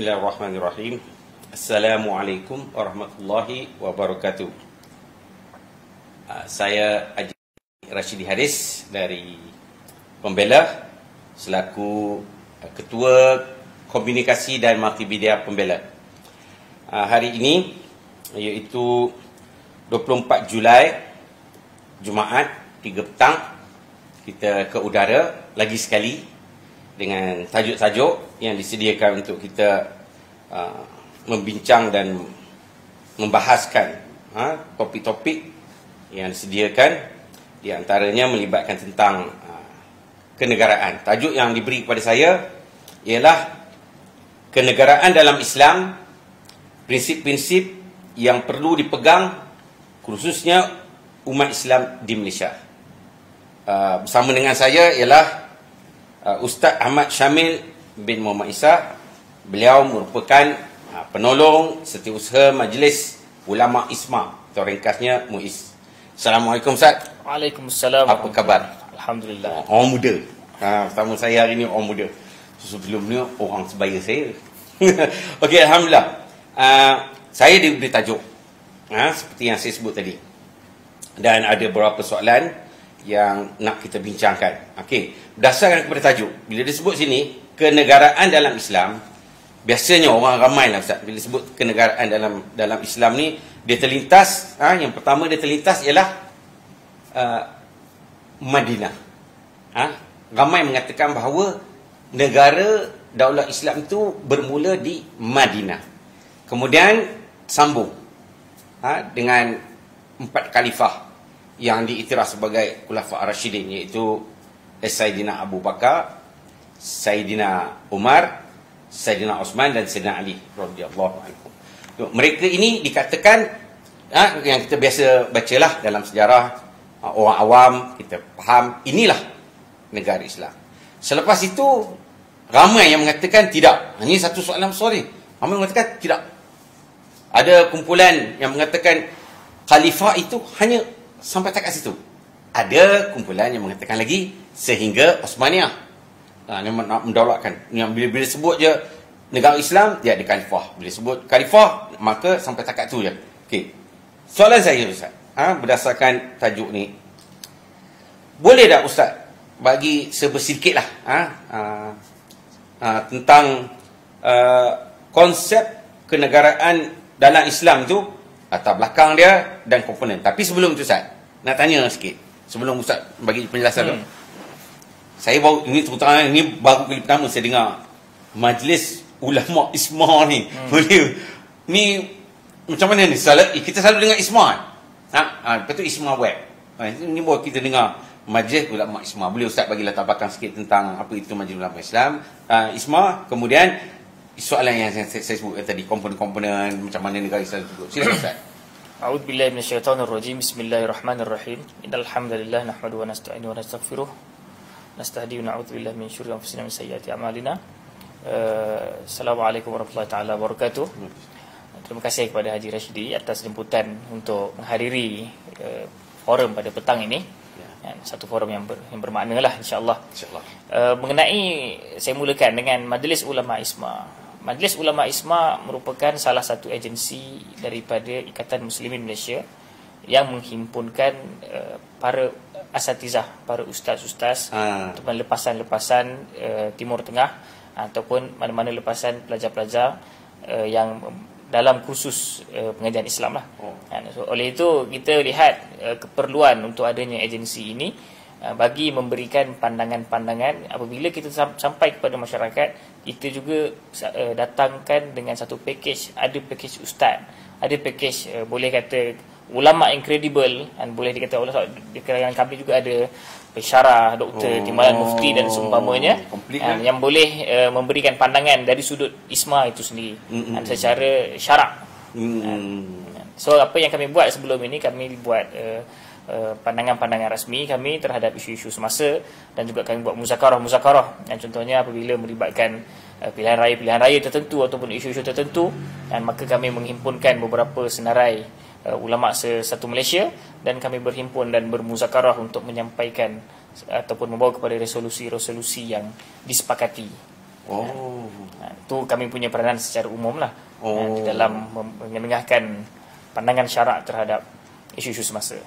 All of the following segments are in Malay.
Bismillahirrahmanirrahim. Assalamualaikum warahmatullahi wabarakatuh. Saya Haji Rashidi Haris dari Pembela selaku Ketua Komunikasi dan Multimedia Pembela. Hari ini iaitu 24 Julai Jumaat 3 petang kita ke udara lagi sekali dengan tajuk-tajuk yang disediakan untuk kita membincang dan membahaskan topik-topik yang disediakan, di antaranya melibatkan tentang kenegaraan. Tajuk yang diberi kepada saya ialah kenegaraan dalam Islam, prinsip-prinsip yang perlu dipegang khususnya umat Islam di Malaysia. Bersama dengan saya ialah Ustaz Ahmad Syamil bin Muhammad Isa. Beliau merupakan penolong setiausaha Majlis Ulama Isma atau ringkasnya MUIS. Assalamualaikum Ustaz. Waalaikumsalam. Apa khabar? Alhamdulillah. Orang muda. Pertama saya hari ni orang muda. Sebelum ni orang sebaya saya. Okey, alhamdulillah. Saya diberi tajuk seperti yang saya sebut tadi. Dan ada beberapa soalan yang nak kita bincangkan. Okey, berdasarkan kepada tajuk, bila disebut sini kenegaraan dalam Islam, biasanya orang ramai lah Ustaz, bila disebut kenegaraan dalam Islam ni, dia terlintas, yang pertama dia terlintas ialah Madinah. Ramai mengatakan bahawa negara Daulah Islam itu bermula di Madinah. Kemudian sambung dengan 4 khalifah yang diiktiraf sebagai Khulafa' Ar-Rasyidin, iaitu Sayyidina Abu Bakar, Sayyidina Umar, Sayyidina Osman dan Sayyidina Ali radhiyallahu anhu. Mereka ini dikatakan yang kita biasa bacalah dalam sejarah, orang awam kita faham inilah negara Islam. Selepas itu ramai yang mengatakan tidak. Ini satu soalan besar ni. Ramai mengatakan tidak. Ada kumpulan yang mengatakan khalifah itu hanya sampai tak kat situ. Ada kumpulan yang mengatakan lagi sehingga Osmaniyah. Nak mendaulatkan. Yang bila sebut je negara Islam, dia ada khalifah. Bila sebut khalifah, maka sampai tak kat tu je. Okey. Soalan saya Ustaz, berdasarkan tajuk ni, boleh tak Ustaz bagi sedikit lah tentang konsep kenegaraan dalam Islam tu, latar belakang dia dan komponen. Tapi sebelum tu Ustaz, nak tanya sikit. Sebelum Ustaz bagi penjelasan tu. Saya baru, ini terutama ini baru kali pertama saya dengar Majlis Ulama Isma ni. Boleh. Ni macam mana ni? Kita selalu dengar Isma. Lepas tu Isma Web. Ini baru kita dengar Majlis Ulama Isma. Boleh Ustaz bagi latar belakang sikit tentang apa itu Majlis Ulama Islam, Isma, kemudian soalan yang saya sebut tadi, komponen-komponen macam mana negara Islam itu. Silakan Ustaz. A'udzubillahi minasyaitonirrajim. Bismillahirrahmanirrahim. Innal hamdalillah nahmaduhu wa nasta'inu wa nastaghfiruh. Nastahdi wa na'udzu billahi min syururi anfusina wa min sayyiati a'malina. Assalamualaikum warahmatullahi taala wabarakatuh. Terima kasih kepada Haji Rashidi atas jemputan untuk menghadiri forum pada petang ini. Satu forum yang bermakna lah, insya-Allah. Mengenai, saya mulakan dengan Majlis Ulama Isma. Majlis Ulama Isma merupakan salah satu agensi daripada Ikatan Muslimin Malaysia yang menghimpunkan para asatizah, para ustaz-ustaz ataupun lepasan-lepasan Timur Tengah ataupun mana-mana lepasan pelajar-pelajar yang dalam kursus pengajian Islam lah. So, oleh itu kita lihat keperluan untuk adanya agensi ini bagi memberikan pandangan-pandangan. Apabila kita sampai kepada masyarakat, kita juga datangkan dengan satu package. Ada package ustaz, ada package boleh kata ulama yang kredibel, dan boleh dikata di kalangan kami juga ada pensyarah, doktor, timbalan mufti dan seumpamanya, yang boleh memberikan pandangan dari sudut Isma itu sendiri secara syarak. So apa yang kami buat sebelum ini, kami buat pandangan-pandangan rasmi kami terhadap isu-isu semasa, dan juga kami buat muzakarah. Dan contohnya apabila melibatkan pilihan raya tertentu ataupun isu-isu tertentu, dan maka kami menghimpunkan beberapa senarai ulama satu Malaysia, dan kami berhimpun dan bermuzakarah untuk menyampaikan ataupun membawa kepada resolusi-resolusi yang disepakati. Itu kami punya peranan secara umum lah di dalam menengahkan pandangan syarak terhadap isu-isu semasa.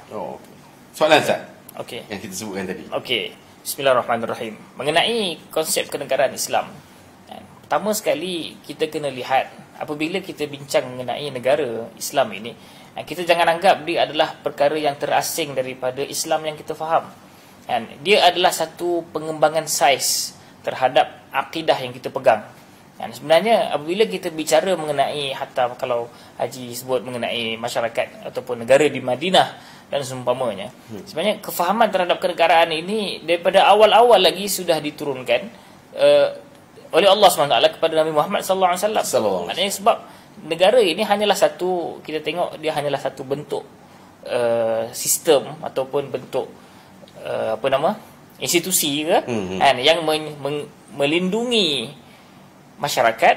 Soalan Ustaz Okey. yang kita sebutkan tadi. Okey. Bismillahirrahmanirrahim. Mengenai konsep kenegaraan Islam. Pertama sekali kita kena lihat apabila kita bincang mengenai negara Islam ini, kita jangan anggap dia adalah perkara yang terasing daripada Islam yang kita faham. Dia adalah satu pengembangan saiz terhadap akidah yang kita pegang. Sebenarnya apabila kita bicara mengenai, hatta kalau Haji sebut mengenai masyarakat ataupun negara di Madinah dan seumpamanya, sebenarnya kefahaman terhadap kenegaraan ini daripada awal-awal lagi sudah diturunkan oleh Allah SWT kepada Nabi Muhammad SAW. Maknanya sebab negara ini hanyalah satu, kita tengok dia hanyalah satu bentuk sistem ataupun bentuk institusi ke, yang melindungi masyarakat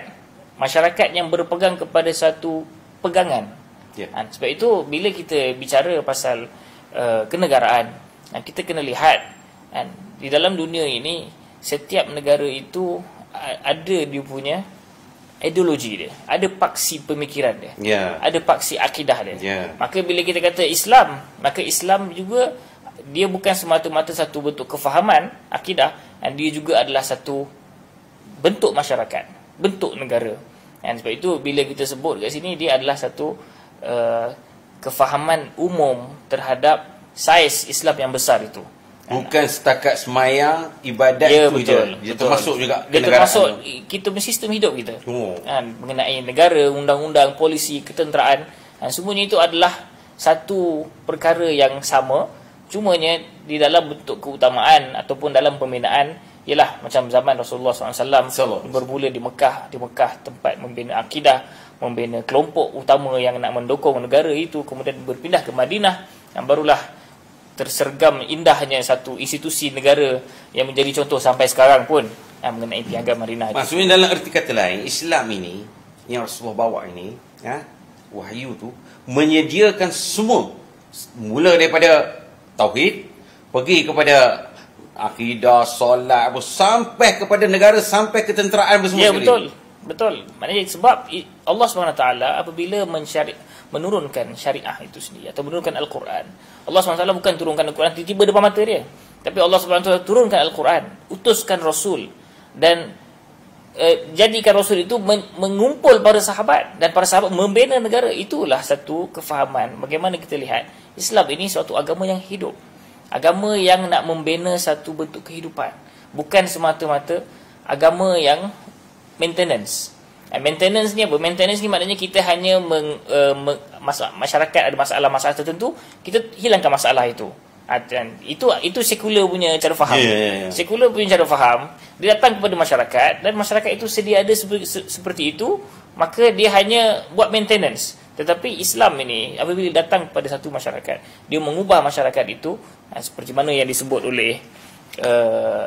yang berpegang kepada satu pegangan. Sebab itu bila kita bicara pasal kenegaraan, kita kena lihat di dalam dunia ini setiap negara itu ada dia punya ideologi dia, ada paksi pemikiran dia, ada paksi akidah dia. Maka bila kita kata Islam, maka Islam juga dia bukan semata-mata satu bentuk kefahaman akidah, dan dia juga adalah satu bentuk masyarakat, bentuk negara. Dan sebab itu bila kita sebut kat sini, dia adalah satu kefahaman umum terhadap saiz Islam yang besar itu. Bukan setakat semayang, ibadat itu betul, je. Dia termasuk juga dia termasuk kita punya sistem hidup kita. Mengenai negara, undang-undang, polisi, ketenteraan, semuanya itu adalah satu perkara yang sama. Cumanya di dalam bentuk keutamaan ataupun dalam pembinaan, ialah macam zaman Rasulullah SAW bermula di Mekah tempat membina akidah, membina kelompok utama yang nak mendukung negara itu, kemudian berpindah ke Madinah, yang barulah tersergam indahnya satu institusi negara yang menjadi contoh sampai sekarang pun mengenai piagam Madinah. Maksudnya dalam erti kata lain, Islam ini yang Rasulullah bawa ini, wahyu tu menyediakan semua, mula daripada tauhid, pergi kepada akidah, solat, sampai kepada negara, sampai ketenteraan bersama sekali. Betul. Maknanya sebab Allah SWT apabila menurunkan syariah itu sendiri atau menurunkan Al-Quran, Allah SWT bukan turunkan Al-Quran tiba-tiba depan mata dia, tapi Allah SWT turunkan Al-Quran, utuskan Rasul, dan jadikan Rasul itu mengumpul para sahabat, dan para sahabat membina negara. Itulah satu kefahaman bagaimana kita lihat Islam ini suatu agama yang hidup, agama yang nak membina satu bentuk kehidupan, bukan semata-mata agama yang maintenance. Maintenance ni apa? Maintenance ni maknanya kita hanya masyarakat ada masalah-masalah tertentu, kita hilangkan masalah itu. Dan itu sekular punya cara faham. Sekular punya cara faham, dia datang kepada masyarakat, dan masyarakat itu sedia ada seperti itu, maka dia hanya buat maintenance. Tetapi Islam ini apabila datang kepada satu masyarakat, dia mengubah masyarakat itu, seperti mana yang disebut oleh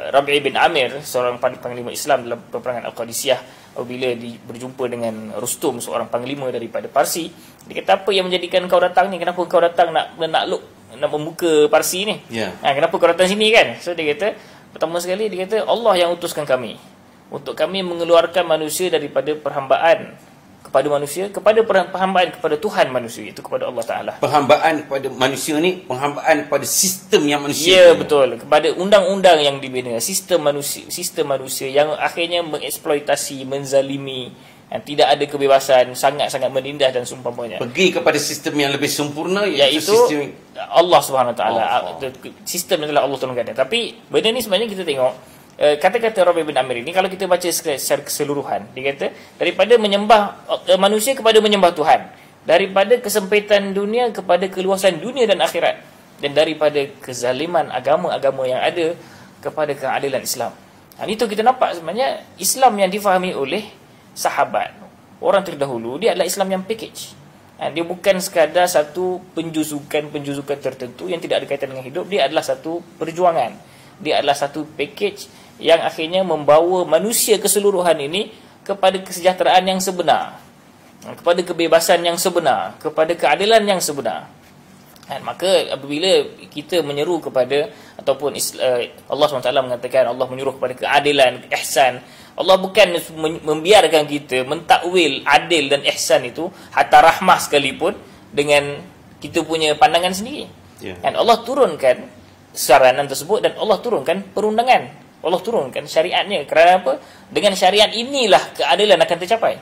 Rabi' bin Amir, seorang panglima Islam dalam peperangan Al-Qadisiyah, apabila berjumpa dengan Rustum, seorang panglima daripada Parsi. Dia kata, apa yang menjadikan kau datang ni? Kenapa kau datang nak membuka Parsi ni? Kenapa kau datang sini kan? So dia kata, pertama sekali dia kata, Allah yang utuskan kami untuk kami mengeluarkan manusia daripada perhambaan kepada manusia, kepada perhambaan kepada Tuhan manusia, itu kepada Allah Ta'ala. Perhambaan kepada manusia ni, perhambaan kepada sistem yang manusia. Betul. Kepada undang-undang yang dibina, sistem manusia yang akhirnya mengeksploitasi, menzalimi, yang tidak ada kebebasan, sangat-sangat menindas dan seumpamanya. Pergi kepada sistem yang lebih sempurna, iaitu sistem Allah Subhanahu Wa Ta'ala. Sistem adalah Allah turunkan. Tapi benda ni sebenarnya kita tengok, kata-kata Rabi' bin Amir ini, kalau kita baca secara keseluruhan, dia kata daripada menyembah manusia kepada menyembah Tuhan, daripada kesempitan dunia kepada keluasan dunia dan akhirat, dan daripada kezaliman agama-agama yang ada kepada keadilan Islam. Itu kita nampak sebenarnya Islam yang difahami oleh sahabat, orang terdahulu, dia adalah Islam yang package. Dia bukan sekadar satu penjuzukan tertentu yang tidak ada kaitan dengan hidup. Dia adalah satu perjuangan, dia adalah satu package yang akhirnya membawa manusia keseluruhan ini kepada kesejahteraan yang sebenar, kepada kebebasan yang sebenar, kepada keadilan yang sebenar. Maka apabila kita menyeru kepada, ataupun Allah SWT mengatakan Allah menyuruh kepada keadilan, ihsan, Allah bukan membiarkan kita mentakwil adil dan ihsan itu hatta rahmah sekalipun dengan kita punya pandangan sendiri. Dan Allah turunkan saranan tersebut dan Allah turunkan perundangan. Allah turunkan syariatnya. Kerana apa? Dengan syariat inilah keadilan akan tercapai.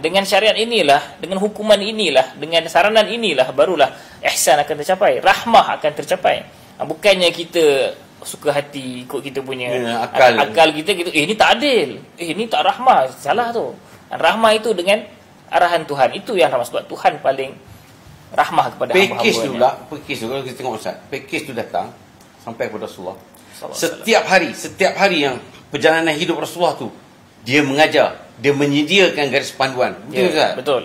Dengan syariat inilah, dengan hukuman inilah, dengan saranan inilah barulah ihsan akan tercapai, rahmah akan tercapai. Bukannya kita suka hati ikut kita punya akal kita gitu, ini tak adil, ini tak rahmah, salah tu. Rahmah itu dengan arahan Tuhan, itu yang rahmah, sebab Tuhan paling rahmah kepada hamba-hambanya. Pekis tu kalau kita tengok Ustaz, pekis tu datang sampai kepada Rasulullah. Setiap hari yang perjalanan hidup Rasulullah tu, dia mengajar, dia menyediakan garis panduan. Betul Ustaz? Betul.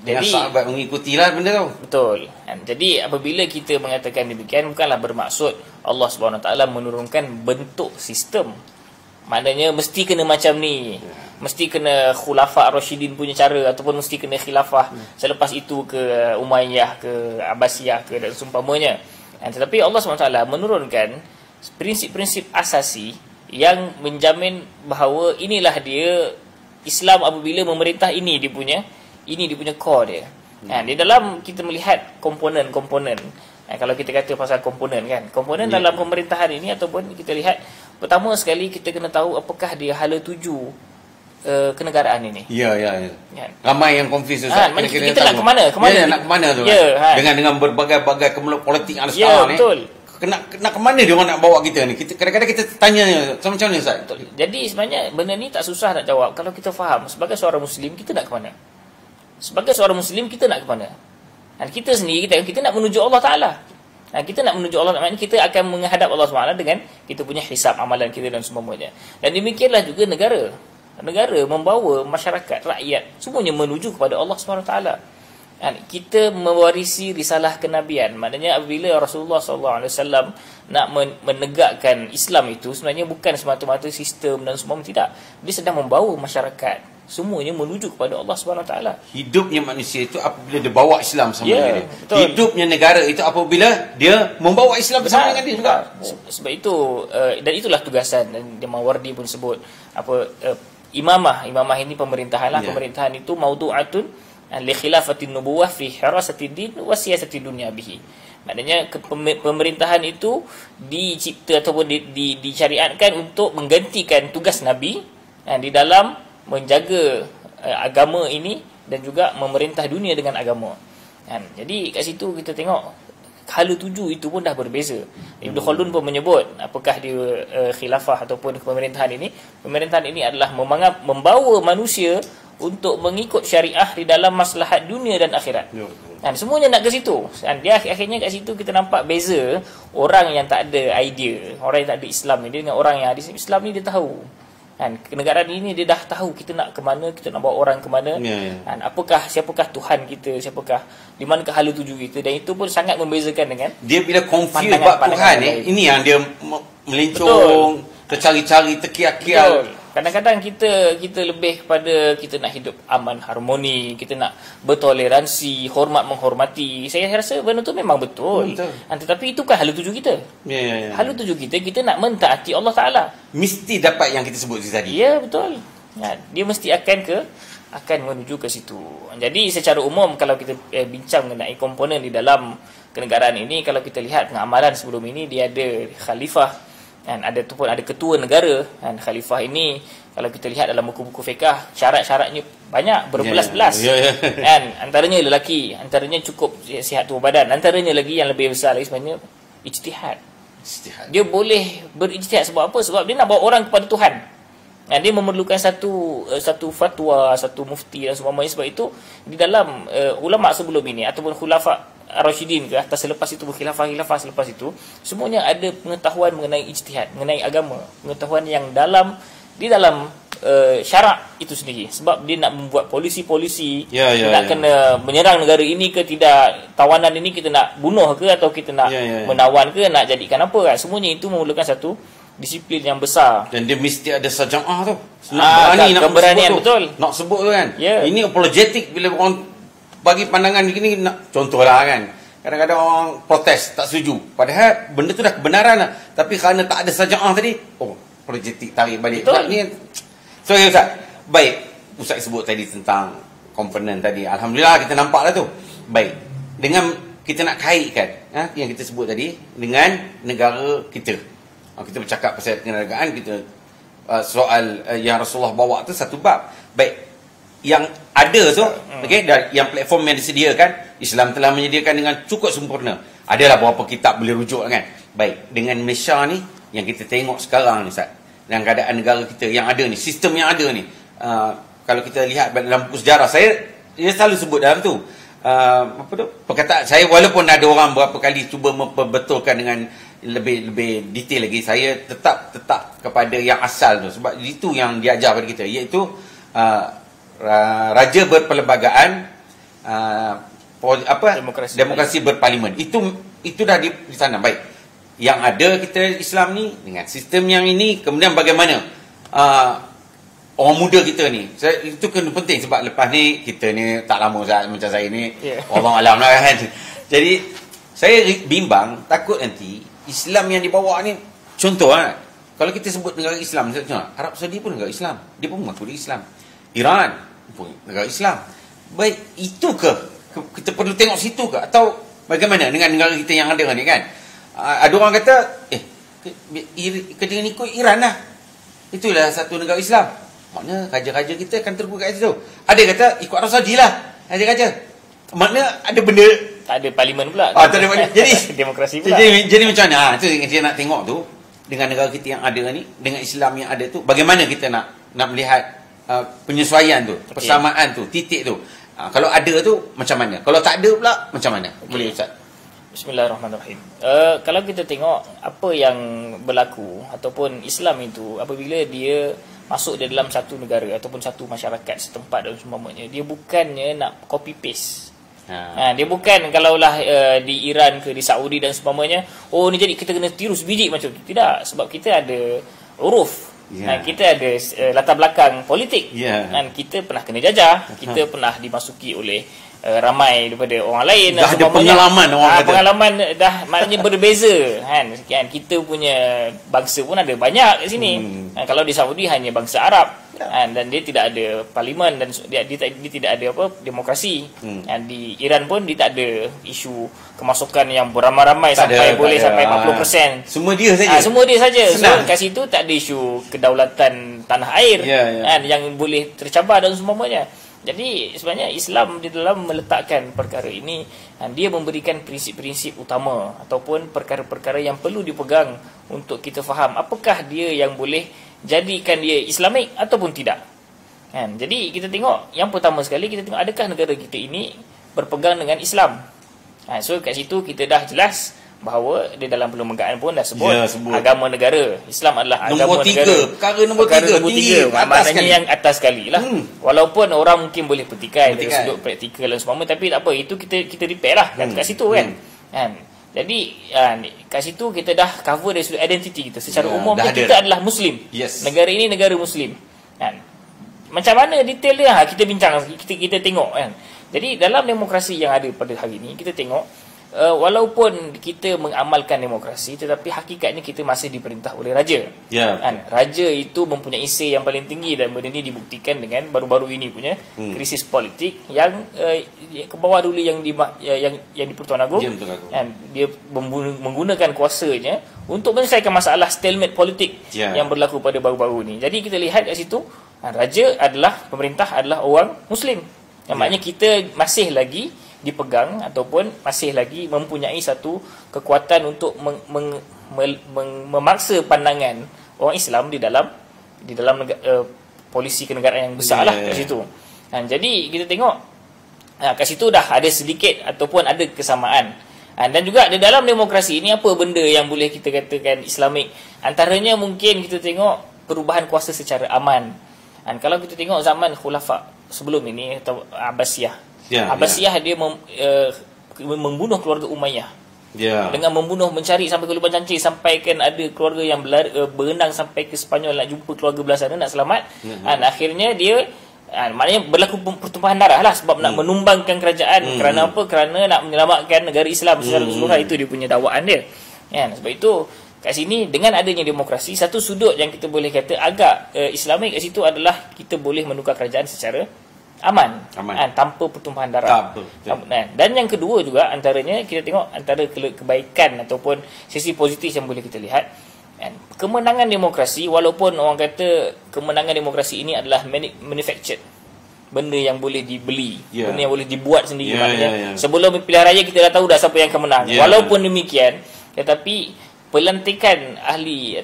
Jadi sahabat mengikutilah benda tu. Betul. Jadi apabila kita mengatakan demikian, bukanlah bermaksud Allah SWT menurunkan bentuk sistem. Maknanya mesti kena macam ni. Mesti kena khulafah Rasyidin punya cara, ataupun mesti kena khilafah selepas itu ke Umayyah, ke Abbasiyah, ke dan seumpamanya. Tetapi Allah SWT menurunkan prinsip-prinsip asasi yang menjamin bahawa inilah dia Islam apabila memerintah, ini dia punya core dia. Di dalam kita melihat komponen-komponen, kalau kita kata pasal komponen kan, komponen dalam pemerintahan ini, ataupun kita lihat pertama sekali kita kena tahu apakah dia hala tuju kenegaraan ini. Ya. Ramai yang confuse Ustaz. Kita nak ke mana? Nak ke mana tu? Dengan berbagai-bagai politik yang ada sekarang ni. Betul. Nak ke mana dia orang nak bawa kita ni? Kadang-kadang kita tanya macam mana Ustaz? Betul. Jadi sebenarnya benda ni tak susah nak jawab kalau kita faham. Sebagai seorang Muslim, kita nak ke mana? Sebagai seorang Muslim, kita nak ke mana? Dan kita sendiri, kita nak menuju Allah Ta'ala. Kita nak menuju Allah Ta'ala, kita akan menghadap Allah SWT dengan kita punya hisab amalan kita dan semuanya. Dan demikianlah juga negara. Negara membawa masyarakat, rakyat, semuanya menuju kepada Allah SWT. Kita mewarisi risalah kenabian. Maknanya apabila Rasulullah SAW nak menegakkan Islam itu, sebenarnya bukan semata-mata sistem dan semua, tidak. Dia sedang membawa masyarakat semuanya menuju kepada Allah SWT. Hidupnya manusia itu apabila dia bawa Islam sama dengan dia. Betul. Hidupnya negara itu apabila dia membawa Islam bersama dengan dia juga. Sebab itu, dan itulah tugasan. Dan Mawardi pun sebut imamah ini pemerintahan lah. Pemerintahan itu maudu'atun li khilafatin nubuwah fi hirasati din wa siyasati dunya bihi. Maknanya pemerintahan itu dicipta ataupun disyariatkan untuk menggantikan tugas Nabi di dalam menjaga agama ini dan juga memerintah dunia dengan agama. Jadi kat situ kita tengok hala tuju itu pun dah berbeza. Ibn Khaldun pun menyebut apakah dia khilafah ataupun pemerintahan ini adalah membawa manusia untuk mengikut syariah di dalam maslahat dunia dan akhirat. Semuanya nak ke situ. Dia akhirnya kat situ kita nampak beza orang yang tak ada idea, orang yang tak ada Islam ni dengan orang yang ada Islam ni, dia tahu. Kenegaraan ini dia dah tahu kita nak ke mana, kita nak bawa orang ke mana, siapakah Tuhan kita, siapakah di manakah hala tuju kita, dan itu pun sangat membezakan dengan dia bila confuse bab Tuhan ini yang dia melencong, tercari-cari, terkial-kial. Kadang-kadang kita lebih kepada kita nak hidup aman, harmoni, kita nak bertoleransi, hormat menghormati. Saya rasa benda tu memang betul. Tetapi itu kan hala tuju kita. Hala tuju kita nak mentaati Allah Ta'ala. Mesti dapat yang kita sebut tadi. Ya, betul. Dia mesti akan menuju ke situ. Jadi secara umum kalau kita bincang mengenai komponen di dalam kenegaraan ini, kalau kita lihat pengamalan sebelum ini, dia ada khalifah, ada ketua negara. Khalifah ini kalau kita lihat dalam buku-buku fiqh, syarat-syaratnya banyak, berbelas-belas. Antaranya lelaki, antaranya cukup sihat tubuh badan, antaranya lagi yang lebih besar lagi sebenarnya ijtihad. Dia boleh berijtihad sebab apa? Sebab dia nak bawa orang kepada Tuhan. Dia memerlukan satu fatwa, satu mufti dan semua. Sebab itu di dalam ulama sebelum ini ataupun khulafah Ar-Rasyidin ke atas selepas itu, khilafah selepas itu, semuanya ada pengetahuan mengenai ijtihad, mengenai agama, pengetahuan yang di dalam syarak itu sendiri. Sebab dia nak membuat polisi-polisi, nak kena menyerang negara ini ke tidak, tawanan ini kita nak bunuh ke, atau kita nak menawan ke, nak jadikan apa kan. Semuanya itu memerlukan satu disiplin yang besar. Dan dia mesti ada saja'ah tu. Nak berani, nak betul. Nak sebut tu kan. Ini apologetik bila orang bagi pandangan begini, contohlah kan, kadang-kadang orang protes, tak setuju, padahal benda tu dah kebenaran lah, tapi kerana tak ada saja'ah tadi, projektik tarik balik. Betul. Ni sorry Ustaz. Baik, Ustaz sebut tadi tentang komponen tadi. Alhamdulillah kita nampak lah tu. Baik. Dengan kita nak kaitkan yang kita sebut tadi dengan negara kita. Kita bercakap pasal kenegaraan, kita soal yang Rasulullah bawa tu satu bab. Baik. Yang ada tu, okey, dan yang platform yang disediakan, Islam telah menyediakan dengan cukup sempurna. Adalah beberapa kitab boleh rujuk kan. Baik, dengan Malaysia ni yang kita tengok sekarang ni Ustaz, dan keadaan negara kita yang ada ni, sistem yang ada ni, kalau kita lihat dalam buku sejarah, saya selalu sebut dalam tu perkataan saya, walaupun ada orang berapa kali cuba memperbetulkan dengan lebih detail lagi, saya tetap kepada yang asal tu, sebab itu yang diajar pada kita, iaitu raja berperlembagaan, demokrasi berparlimen. Itu dah di sana. Baik, yang ada kita Islam ni dengan sistem yang ini, kemudian bagaimana orang muda kita ni, itu kena penting, sebab lepas ni kita ni tak lama macam saya ni, Allah alam lah kan. Jadi saya bimbang, takut nanti Islam yang dibawa ni, contoh kalau kita sebut negara Islam, Arab Saudi pun negara Islam, dia pun mengaku dia Islam. Iran pun negara Islam. Baik, itu ke kita perlu tengok situ ke, atau bagaimana dengan negara kita yang ada ni kan? Ada orang kata kena ikut Iran lah, itulah satu negara Islam, maknanya raja-raja kita akan terbuka kat situ. Ada kata ikut Arab Saudi lah raja-raja, maknanya ada benda, tak ada parlimen pula, tak ada jadi demokrasi pula. Jadi macam mana? Itu kita nak tengok tu, dengan negara kita yang ada ni, dengan Islam yang ada tu, bagaimana kita nak melihat penyesuaian tu, persamaan tu, titik tu. Kalau ada tu macam mana? Kalau tak ada pula macam mana? Boleh Ustaz? Bismillahirrahmanirrahim. Kalau kita tengok apa yang berlaku ataupun Islam itu, apabila dia masuk di dalam satu negara ataupun satu masyarakat setempat dan semuanya, dia bukannya nak copy paste. Dia bukan kalaulah di Iran ke di Saudi dan semuanya, oh ni jadi kita kena tiru sebiji macam tu. Tidak, sebab kita ada uruf. Kita ada latar belakang politik. Dan kita pernah kena jajah, kita pernah dimasuki oleh ramai daripada orang lain, dah ada pengalaman pengalaman dah maknanya berbeza kan. Kita punya bangsa pun ada banyak kat sini. Kalau di Saudi hanya bangsa Arab, dan dia tidak ada parlimen, dan dia tidak ada demokrasi. Dan di Iran pun dia tak ada isu kemasukan yang beramai-ramai sampai 40%. Semua dia saja. Semua dia saja. So kat situ tak ada isu kedaulatan tanah air yang boleh tercabar dan semuanya. Jadi sebenarnya Islam di dalam meletakkan perkara ini, dia memberikan prinsip-prinsip utama ataupun perkara-perkara yang perlu dipegang untuk kita faham apakah dia yang boleh jadikan dia Islamik ataupun tidak. Jadi kita tengok, yang pertama sekali kita tengok adakah negara kita ini berpegang dengan Islam. So kat situ kita dah jelas bahawa di dalam perlembagaan pun dah sebut agama negara. Islam adalah agama negara. Perkara nombor 3 maknanya yang atas sekali lah. Walaupun orang mungkin boleh petikai dari sudut praktikal dan semua, tapi tak apa, itu kita repair lah kat situ kan. Jadi kat situ kita dah cover dari sudut identiti kita. Secara umum kita adalah Muslim. Negara ini negara Muslim. Macam mana detail dia kita bincang, kita tengok kan. Jadi dalam demokrasi yang ada pada hari ini, kita tengok walaupun kita mengamalkan demokrasi, tetapi hakikatnya kita masih diperintah oleh raja. Raja itu mempunyai say yang paling tinggi, dan benda ini dibuktikan dengan baru-baru ini punya krisis politik yang ke bawah dulu yang di Pertuan Agong, dia menggunakan kuasanya untuk menyelesaikan masalah stalemate politik yang berlaku pada baru-baru ini. Jadi kita lihat kat situ, raja adalah, pemerintah adalah orang Muslim. Yang maknanya kita masih lagi dipegang ataupun masih lagi mempunyai satu kekuatan untuk memaksa pandangan orang Islam di dalam polisi kenegaraan yang besar lah kat situ. Jadi kita tengok kat situ dah ada sedikit ataupun ada kesamaan. Dan juga di dalam demokrasi ini, apa benda yang boleh kita katakan Islamik? Antaranya mungkin kita tengok perubahan kuasa secara aman. Kalau kita tengok zaman Khulafa sebelum ini atau Abbasiyah, dia membunuh keluarga Umayyah. Dengan membunuh, mencari sampai ke lubang cancing, sampai kan ada keluarga yang berenang sampai ke Sepanyol nak jumpa keluarga belah sana nak selamat. Akhirnya dia maknanya berlaku pertumpahan darah lah, sebab nak menumbangkan kerajaan. Kerana apa? Kerana nak menyelamatkan negara Islam secara keseluruhan. Itu dia punya dakwaan dia. Sebab itu kat sini dengan adanya demokrasi, satu sudut yang kita boleh kata agak Islamik kat situ adalah kita boleh menukar kerajaan secara aman. Tanpa pertumpahan darah. Dan yang kedua juga antaranya kita tengok antara kebaikan ataupun sisi positif yang boleh kita lihat, kemenangan demokrasi, walaupun orang kata kemenangan demokrasi ini adalah manufactured, benda yang boleh dibeli, benda yang boleh dibuat sendiri. Maknanya sebelum pilihan raya kita dah tahu dah siapa yang akan menang. Walaupun demikian, tetapi pelantikan ahli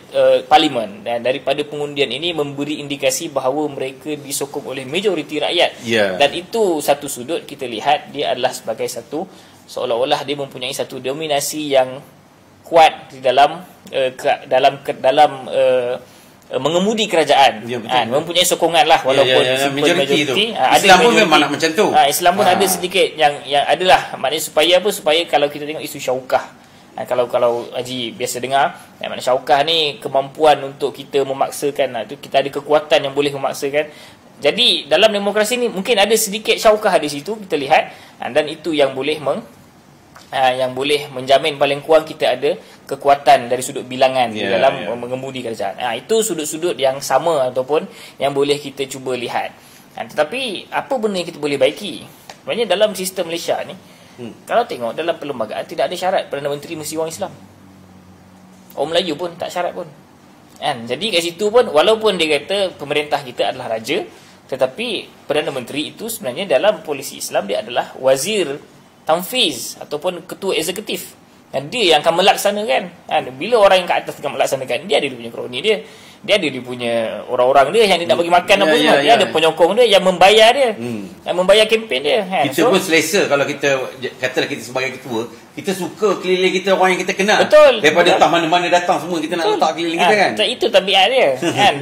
parlimen dan daripada pengundian ini memberi indikasi bahawa mereka disokong oleh majoriti rakyat. Dan itu satu sudut kita lihat dia adalah sebagai satu, seolah-olah dia mempunyai satu dominasi yang kuat di dalam mengemudi kerajaan. Mempunyai sokongan lah, walaupun majoriti. Islam pun memang nak macam tu. Islam pun ada sedikit yang adalah, maknanya supaya apa, supaya kalau kita tengok isu syaukah, kalau Haji biasa dengar, maknanya syaukah ni kemampuan untuk kita memaksakan, tu kita ada kekuatan yang boleh memaksakan. Jadi dalam demokrasi ni mungkin ada sedikit syaukah di situ kita lihat, dan itu yang boleh menjamin paling kurang kita ada kekuatan dari sudut bilangan di dalam mengemudi kerajaan. Itu sudut-sudut yang sama ataupun yang boleh kita cuba lihat. Tetapi apa benda yang kita boleh baiki? Sebenarnya dalam sistem Malaysia ni, kalau tengok dalam perlembagaan tidak ada syarat Perdana Menteri mesti orang Islam. Orang Melayu pun tak syarat pun. Jadi kat situ pun walaupun dia kata pemerintah kita adalah raja, tetapi Perdana Menteri itu sebenarnya dalam polisi Islam dia adalah wazir tanfiz ataupun ketua eksekutif. Dia yang akan melaksanakan. Bila orang yang kat atas akan melaksanakan, dia ada dia punya kroni dia. Dia ada dia punya orang-orang dia yang dia nak bagi makan apa semua. Dia ada penyokong dia yang membayar dia. Yang membayar kempen dia. Kita pun selesa kalau kita katalah kita sebagai ketua, kita suka keliling kita orang yang kita kenal. Betul. Daripada entah mana-mana datang semua kita nak letak keliling kita kan. Itu tabiat dia.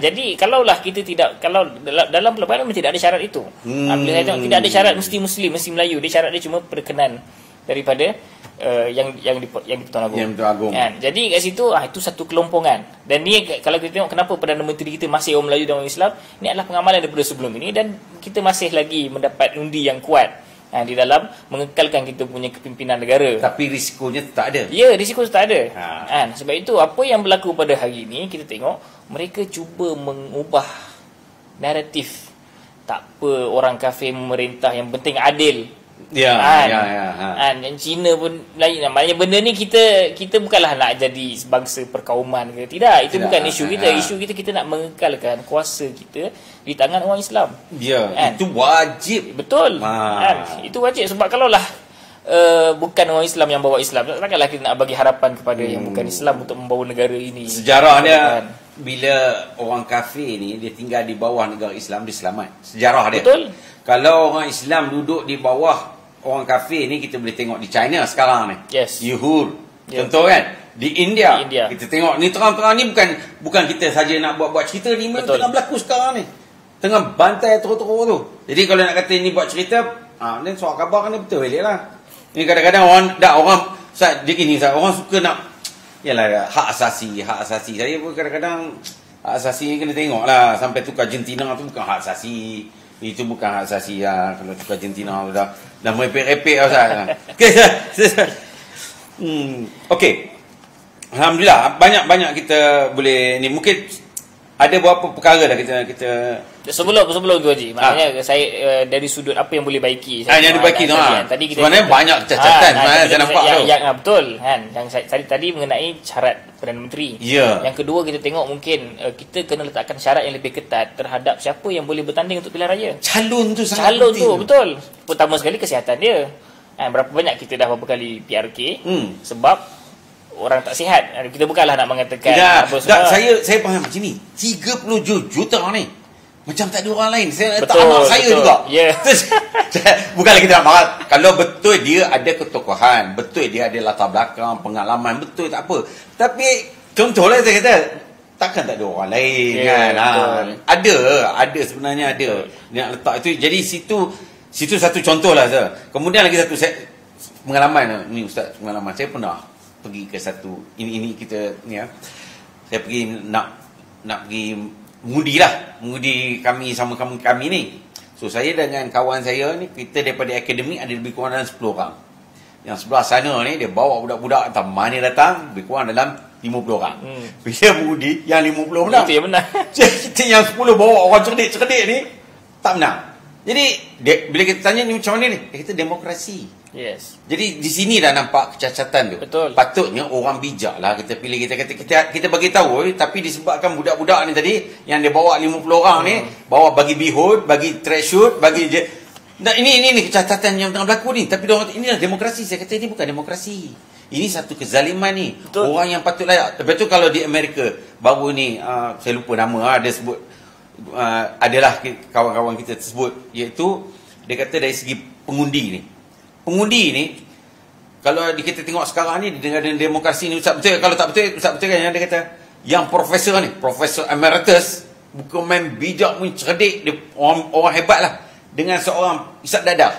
Jadi kalaulah kita tidak, kalau dalam perlembagaan tidak ada syarat itu. Bila saya tengok tidak ada syarat mesti Muslim, mesti Melayu. Dia syarat dia cuma perkenan daripada yang di-Pertuan Agong. Jadi kat situ itu satu kelompongan. Dan ni kalau kita tengok kenapa Perdana Menteri kita masih orang Melayu dan orang Islam, ini adalah pengamalan daripada sebelum ini, dan kita masih lagi mendapat undi yang kuat di dalam mengekalkan kita punya kepimpinan negara. Tapi risikonya tak ada. Ya, risiko tak ada. Sebab itu apa yang berlaku pada hari ini, kita tengok mereka cuba mengubah naratif. Tak apa orang kafir memerintah, yang penting adil. Yang Cina pun lain. Maknanya benda ni kita bukanlah nak jadi bangsa perkauman ke, tidak. Itu bukan isu kita. Isu kita nak mengekalkan kuasa kita di tangan orang Islam. Itu wajib. Betul. Itu wajib. Sebab kalaulah bukan orang Islam yang bawa Islam, takkanlah kita nak bagi harapan kepada yang bukan Islam untuk membawa negara ini. Sejarah dia, bila orang kafir ni dia tinggal di bawah negara Islam, dia selamat. Sejarah dia. Betul. Kalau orang Islam duduk di bawah orang kafir ni, kita boleh tengok di China sekarang ni. Yuhur. Contoh kan? Di India. Kita tengok ni terang-terang ni bukan kita saja nak buat cerita ni, tengah berlaku sekarang ni. Tengah bantai teruk-teruk tu. Jadi kalau nak kata ni buat cerita, ni soal khabar ni betul balik lah. Ni kadang-kadang orang dia gini, orang suka nak hak asasi. Saya pun kadang-kadang hak asasi ni kena tengok lah. Sampai tukar Argentina tu bukan hak asasi. Itu bukan hak asasi lah. Kalau tukar Argentina dah merepek-repek lah. Okey. Alhamdulillah banyak kita boleh ni. Mungkin ada beberapa perkara dah kita sebelum tu Haji. Maknanya saya dari sudut apa yang boleh baiki. Yang dibaiki tu. Tadi kita sebenarnya banyak kecacatan saya nampak tu. Betul kan. Yang tadi mengenai syarat Perdana Menteri. Yang kedua kita tengok mungkin kita kena letakkan syarat yang lebih ketat terhadap siapa yang boleh bertanding untuk pilihan raya. Calon tu sangat penting. Betul. Pertama sekali kesihatan dia. Berapa banyak kita dah berapa kali PRK sebab orang tak sihat. Kita bukanlah nak mengatakan saya faham macam ni. 30 juta ni macam tak ada orang lain. Saya letak anak saya juga. Bukanlah kita nak marah. Kalau betul dia ada ketokohan, betul dia ada latar belakang, pengalaman, betul tak apa. Tapi contohlah saya kata, takkan tak ada orang lain kan. Ada sebenarnya ada. Dia nak letak itu. Jadi situ satu contoh lah. Kemudian lagi satu pengalaman ni Ustaz, pengalaman saya pernah pergi ke satu ini kita ni saya pergi nak pergi mengundi kami sama kami ni. So saya dengan kawan saya ni, kita daripada akademik ada lebih kurang dalam 10 orang. Yang sebelah sana ni dia bawa budak-budak entah mana datang, lebih kurang dalam 50 orang. Bila mengundi yang 50 menang. Itu yang menang. Kita yang 10 bawa orang cerdik-cerdik ni tak menang. Jadi bila kita tanya ni macam mana ni? Kita demokrasi. Yes. Jadi di sini dah nampak kecacatan tu. Betul. Patutnya orang bijak lah kita pilih, kita bagi tahu, tapi disebabkan budak-budak ni tadi yang dia bawa 50 orang ni, bawa bagi bihun, bagi tracksuit, bagi je. Nah, ini kecacatan yang tengah berlaku ni. Tapi orang kata inilah demokrasi. Saya kata ini bukan demokrasi. Ini satu kezaliman ni. Betul. Orang yang patut layak. Tapi tu kalau di Amerika baru ni saya lupa nama, dia sebut adalah kawan-kawan kita tersebut, iaitu dia kata dari segi pengundi ni kalau kita tengok sekarang ni dengan demokrasi ni, Ustaz betul, kalau tak betul Ustaz betul kan yang dia kata yang profesor ni, Profesor Emeritus, bukan main bijak pun, cerdik, dia orang hebat lah, dengan seorang Isap Dadah,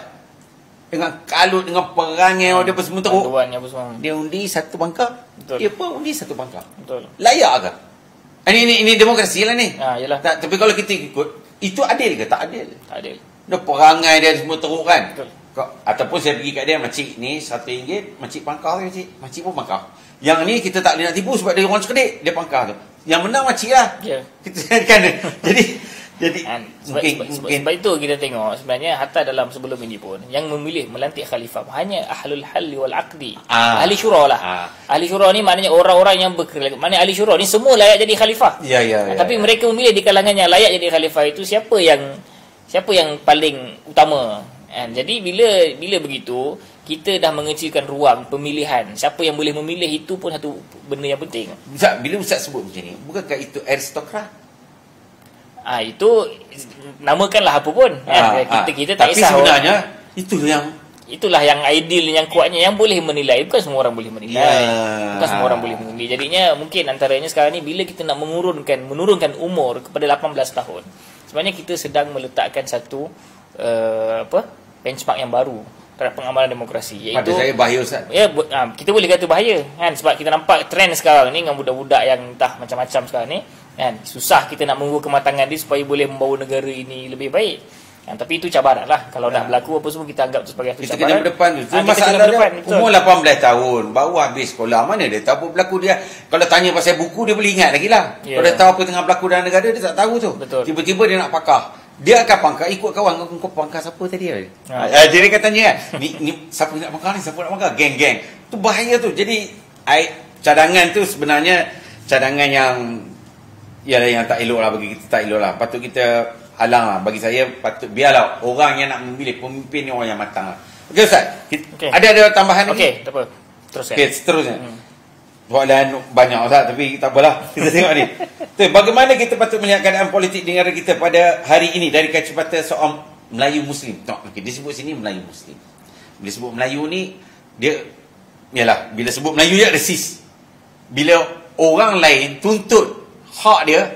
dengan kalut, dengan perangai dia bersemua teruk, dia undi satu pangkal. Betul. Dia pun undi satu pangkal. Betul. Layak ke? Ini demokrasi lah ni. Yalah. Tak, tapi kalau kita ikut, itu adil ke? Tak adil. Tak adil. Dia perangai dia semua teruk kan? Betul. Ataupun saya pergi kat dia, makcik ni RM1, makcik pangkal ke makcik? Makcik pun pangkal. Yang ni kita tak boleh nak tipu sebab dia orang cerdik, dia pangkal tu. Yang menang makcik lah. Ya. Kita kan. Jadi sebab itu kita tengok sebenarnya hatta dalam sebelum ini pun yang memilih melantik khalifah hanya ahlul halli wal aqdi. Ahli syura lah. Ahli syura ni maknanya orang-orang yang berkeluarga. Maknanya ahli syura ni semua layak jadi khalifah. Tapi mereka memilih di kalangan yang layak jadi khalifah itu siapa yang paling utama. Jadi bila begitu kita dah mengecilkan ruang pemilihan. Siapa yang boleh memilih itu pun satu benda yang penting. Bila Ustaz sebut macam ni, bukankah itu aristokrat? Itu namakanlah apa pun. Kita tak tapi kisah. Tapi sebenarnya itulah yang ideal, yang kuatnya, yang boleh menilai. Bukan semua orang boleh menilai. Bukan semua orang boleh menilai. Jadinya mungkin antaranya sekarang ni bila kita nak menurunkan umur kepada 18 tahun. Sebenarnya kita sedang meletakkan satu benchmark yang baru terhadap pengamalan demokrasi, iaitu pada saya bahaya Ustaz. Ya, kita boleh kata bahaya kan, sebab kita nampak trend sekarang ni dengan budak-budak yang entah macam-macam sekarang ni kan, susah kita nak menunggu kematangan dia supaya boleh membawa negara ini lebih baik kan, tapi itu cabaran lah. Kalau dah berlaku apa semua kita anggap itu sebagai satu kita cabaran. Kena berdepan tu. Masalah dia umur 18 tahun baru habis sekolah, mana dia tahu apa berlaku dia. Kalau tanya pasal buku dia boleh ingat lagi lah. Kalau dia tahu apa tengah berlaku dalam negara dia tak tahu tu. Betul. Tiba-tiba dia nak pakar. Dia akan pangkal ikut kawan. Kau pangkal siapa tadi? Dia akan tanya kan, ni siapa nak pangkal ni, siapa nak pangkal, geng-geng. Tu bahaya tu. Jadi cadangan tu sebenarnya cadangan yang tak elok lah, bagi kita tak elok lah. Patut kita halang lah. Bagi saya patut biarlah orang yang nak memilih pemimpin ni orang yang matang lah. Okey Ustaz, ada tambahan lagi? Okey, tak apa, teruskan. Okey, seterusnya. Soalan banyak Ustaz, tapi tak apalah. Kita tengok ni. Bagaimana kita patut melihat keadaan politik di negara kita pada hari ini dari kacamata seorang Melayu Muslim. Okay, dia sebut sini Melayu Muslim. Bila sebut Melayu ni, dia yalah, bila sebut Melayu dia resis. Bila orang lain tuntut hak dia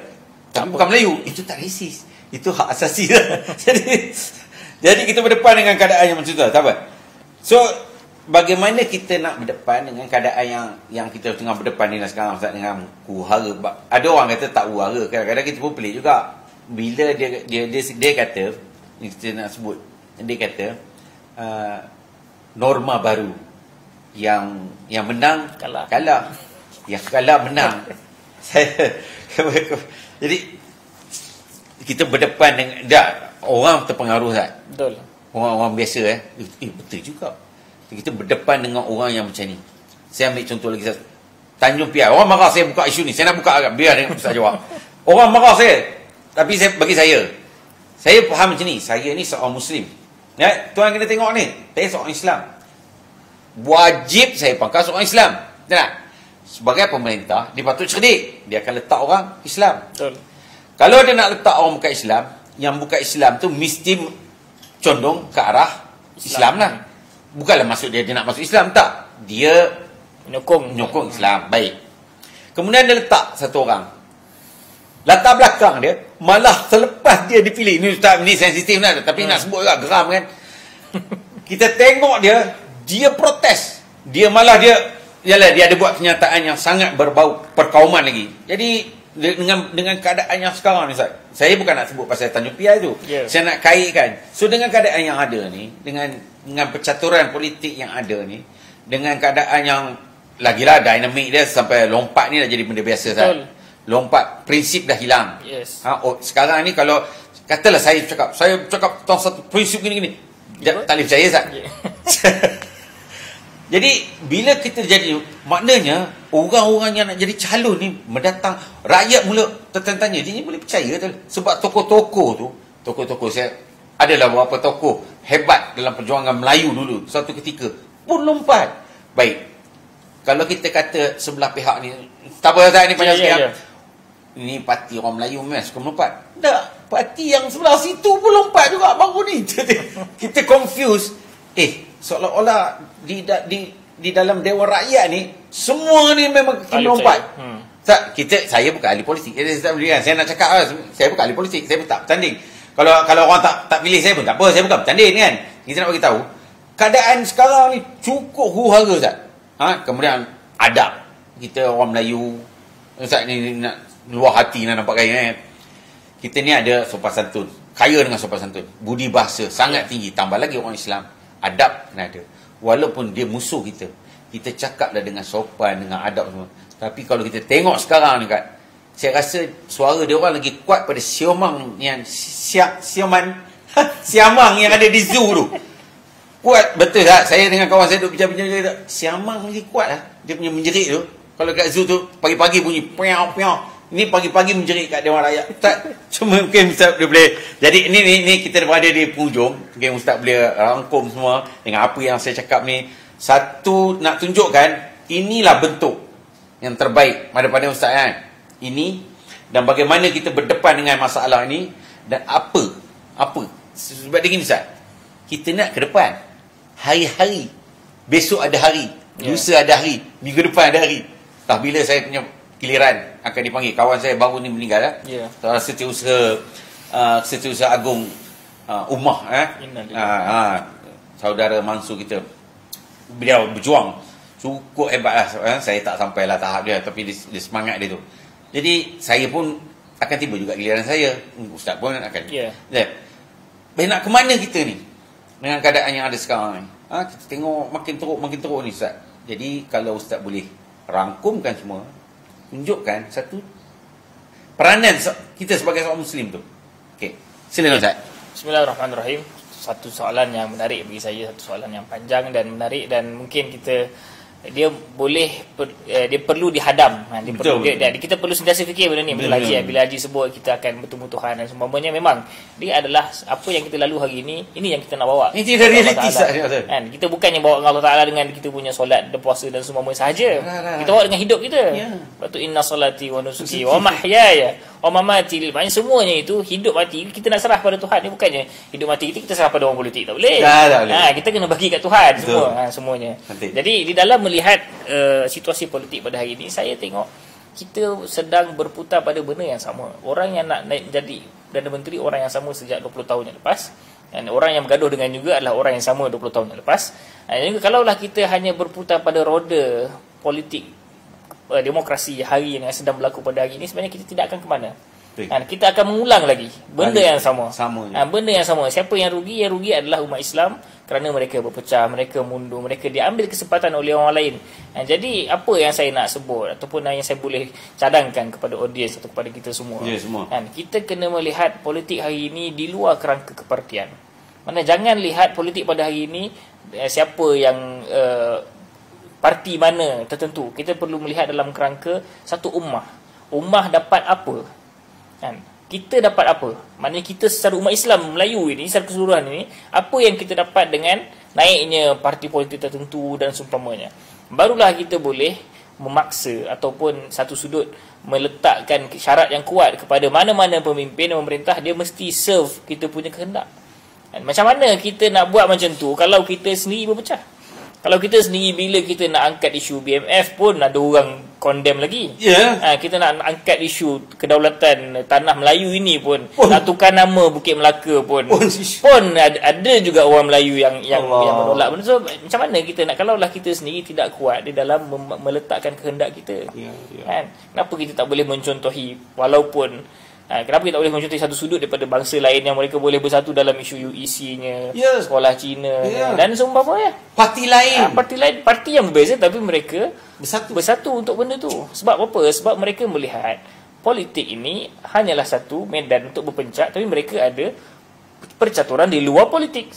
tapi bukan Melayu, itu tak resis. Itu hak asasi lah. Jadi kita berdepan dengan keadaan yang macam tu, tak apa. So bagaimana kita nak berdepan dengan keadaan yang kita tengah berdepan ni sekarang Ustaz, dengan huru-hara. Ada orang kata tak huru-hara, kadang-kadang kita pun pelik juga bila dia kata, ni kita nak sebut, dia kata norma baru yang menang kalah, yang kalah menang. Jadi kita berdepan dengan orang terpengaruh Ustaz. Betul. Orang-orang biasa betul juga. Kita berdepan dengan orang yang macam ni. Saya ambil contoh lagi, Tanjung Piai. Orang marah saya buka isu ni. Saya nak buka agak, biar dengan Ustaz jawab. Orang marah saya. Tapi bagi saya faham macam ni. Saya ni seorang Muslim. Ya, tuan kena tengok ni. Saya seorang Islam. Wajib saya pangkal seorang Islam. Tak? Sebagai pemerintah, dia patut cerdik. Dia akan letak orang Islam. Betul. Kalau dia nak letak orang bukan Islam, yang bukan Islam tu mesti condong ke arah Islam lah. Bukanlah maksud dia nak masuk Islam, tak. Dia menyokong Islam. Baik. Kemudian dia letak satu orang. Latar belakang dia, malah selepas dia dipilih. Ini Ustaz, ini sensitif lah. Tapi nak sebut juga, geram kan. Kita tengok dia protes. Dia ada buat kenyataan yang sangat berbau perkauman lagi. Jadi dengan keadaan yang sekarang ni Ustaz, saya bukan nak sebut pasal Tanjung Piai tu. Saya nak kaitkan. So dengan keadaan yang ada ni, dengan percaturan politik yang ada ni, dengan keadaan yang lagilah dinamik dia sampai lompat ni dah jadi benda biasa. Lompat prinsip dah hilang. Yes. Sekarang ni kalau katalah saya cakap tentang satu prinsip gini-gini, tak boleh percaya Zat. Jadi bila kita jadi, maknanya orang-orang yang nak jadi calon ni mendatang, rakyat mula tertanya-tanya, dia ni boleh percaya tak? Sebab tokoh-tokoh saya adalah beberapa tokoh hebat dalam perjuangan Melayu dulu satu ketika pun lompat. Baik, kalau kita kata sebelah pihak ni tak apa Zat, ni panjang sikit. Ni parti orang Melayu memang suka melompat. Tak, parti yang sebelah situ pun lompat juga bangun ni. Kita confuse. Seolah-olah di dalam Dewan Rakyat ni semua ni memang kena lompat. Saya bukan ahli politik. Saya nak cakap, saya bukan ahli politik, saya pun tak bertanding. Kalau orang tak pilih saya pun tak apa, saya bukan bertanding kan. Kita nak bagi tahu keadaan sekarang ni cukup huru-hara Ustaz. Kemudian adab kita orang Melayu Ustaz ni nak luar hati nak nampak gaya kan. Kita ni ada sopan santun, kaya dengan sopan santun, budi bahasa sangat tinggi, tambah lagi orang Islam, adab kena ada. Walaupun dia musuh kita, kita cakaplah dengan sopan, dengan adab semua. Tapi kalau kita tengok sekarang ni Kak, saya rasa suara dia orang lagi kuat pada siomang yang siamang yang ada di zoo tu. Kuat betul tak? Saya dengan kawan saya duduk bincang-bincang, siamang lagi kuat lah dia punya menjerit tu. Kalau kat zoo tu pagi-pagi bunyi piau-piau, ini pagi-pagi menjerit kat Dewan Rakyat. Tak, cuma mungkin Ustaz dia boleh. Jadi ini kita berada di penghujung. Mungkin Ustaz boleh rangkum semua dengan apa yang saya cakap ni. Satu, nak tunjukkan inilah bentuk yang terbaik daripada Ustaz kan. Ini, dan bagaimana kita berdepan dengan masalah ini, dan apa sebab dia gini Ustaz, kita nak ke depan hari-hari, besok ada hari, lusa ada hari, minggu depan ada hari. Bila saya punya giliran akan dipanggil, kawan saya baru ni meninggal Setiausaha Agung Ummah saudara Mansur kita, beliau berjuang cukup hebat lah. Saya tak sampailah tahap dia, tapi dia semangat dia tu. Jadi saya pun akan tiba juga giliran saya, Ustaz pun akan baik, nak ke mana kita ni dengan keadaan yang ada sekarang ni? Kita tengok makin teruk ni Ustaz. Jadi kalau Ustaz boleh rangkumkan semua, tunjukkan satu peranan kita sebagai seorang Muslim tu. Okey, silakan Ustaz. Bismillahirrahmanirrahim. Satu soalan yang menarik bagi saya, satu soalan yang panjang dan menarik, dan mungkin dia perlu dihadam. Kita perlu sentiasa fikir benda ni. Bila Haji sebut kita akan bertumbuh-tumbuhan dan semuanya, memang dia adalah apa yang kita lalu hari ini yang kita nak bawa. Ini tidak realiti kan? Kita bukannya bawa Allah Ta'ala dengan kita punya solat dan puasa dan semuanya sahaja. Kita bawa dengan hidup kita. Lepas tu inna salati wa nusuki wa mahyaya wa mamati lil alamin. Semuanya itu hidup mati kita nak serah pada Tuhan. Ni bukannya hidup mati kita serah pada orang politik, tak boleh. Kita kena bagi kat Tuhan semuanya. Jadi di dalam melihat situasi politik pada hari ini, saya tengok kita sedang berputar pada benda yang sama. Orang yang nak naik jadi Perdana Menteri, orang yang sama sejak 20 tahun yang lepas, dan orang yang bergaduh dengan juga adalah orang yang sama 20 tahun yang lepas. Jadi kalaulah kita hanya berputar pada roda politik demokrasi hari yang sedang berlaku pada hari ini, sebenarnya kita tidak akan ke mana. Kita akan mengulang lagi benda yang sama. Benda yang sama. Siapa yang rugi? Yang rugi adalah umat Islam, kerana mereka berpecah, mereka mundur, mereka diambil kesempatan oleh orang lain. Jadi apa yang saya nak sebut ataupun yang saya boleh cadangkan kepada audiens atau kepada kita semua, kita kena melihat politik hari ini di luar kerangka kepartian. Jangan lihat politik pada hari ini siapa yang parti mana tertentu. Kita perlu melihat dalam kerangka satu ummah dapat apa. Kita dapat apa? Maknanya kita secara umat Islam Melayu ini, secara keseluruhan ini, apa yang kita dapat dengan naiknya parti politik tertentu dan seumpamanya. Barulah kita boleh memaksa ataupun satu sudut meletakkan syarat yang kuat kepada mana-mana pemimpin dan pemerintah, dia mesti serve kita punya kehendak. Macam mana kita nak buat macam tu kalau kita sendiri berpecah? Kalau kita sendiri, bila kita nak angkat isu BMF pun ada orang condemn lagi. Kita nak angkat isu kedaulatan tanah Melayu ini pun, nak tukar nama Bukit Melaka pun ada juga orang Melayu yang menolak. So, macam mana kita nak, kalaulah kita sendiri tidak kuat di dalam meletakkan kehendak kita. Kenapa kita tak boleh mencontohi, walaupun Kenapa kita tak boleh mencontohi satu sudut daripada bangsa lain yang mereka boleh bersatu dalam isu UEC-nya, sekolah Cina dan seumpamanya. Parti lain, parti yang berbeza tapi mereka bersatu untuk benda tu. Sebab apa? Sebab mereka melihat politik ini hanyalah satu medan untuk berpencak, tapi mereka ada percaturan di luar politik.